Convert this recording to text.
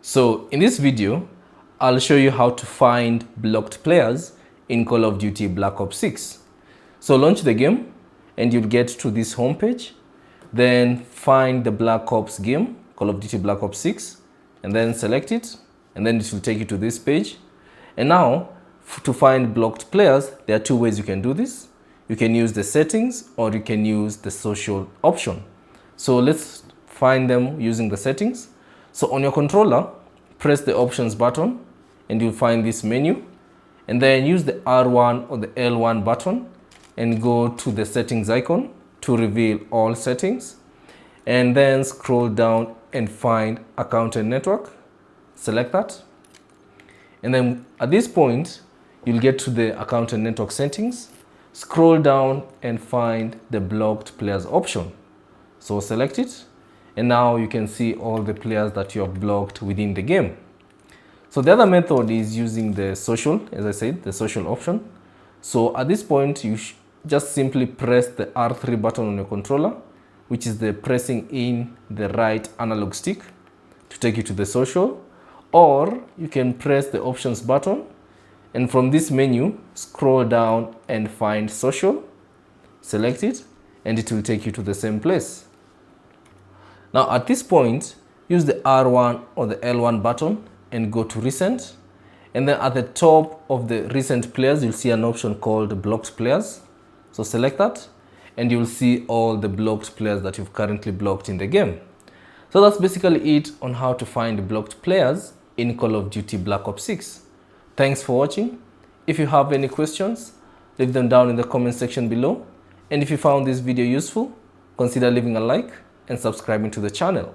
So in this video, I'll show you how to find blocked players in Call of Duty Black Ops 6. So launch the game and you'll get to this homepage. Then find the Black Ops game, Call of Duty Black Ops 6, and then select it. And then it will take you to this page. And now, to find blocked players, there are two ways you can do this. You can use the settings or you can use the social option. So let's find them using the settings. So on your controller, press the options button and you'll find this menu. And then use the R1 or the L1 button and go to the settings icon to reveal all settings. And then scroll down and find account and network. Select that. And then at this point, you'll get to the account and network settings. Scroll down and find the blocked players option. So select it. And now you can see all the players that you have blocked within the game. So the other method is using the social, as I said, the social option. So at this point, you just simply press the R3 button on your controller, which is the pressing in the right analog stick to take you to the social. Or you can press the options button and from this menu, scroll down and find social, select it, and it will take you to the same place. Now at this point, use the R1 or the L1 button and go to recent. And then at the top of the recent players, you'll see an option called blocked players. So select that and you'll see all the blocked players that you've currently blocked in the game. So that's basically it on how to find blocked players in Call of Duty Black Ops 6. Thanks for watching. If you have any questions, leave them down in the comment section below. And if you found this video useful, consider leaving a like and subscribing to the channel.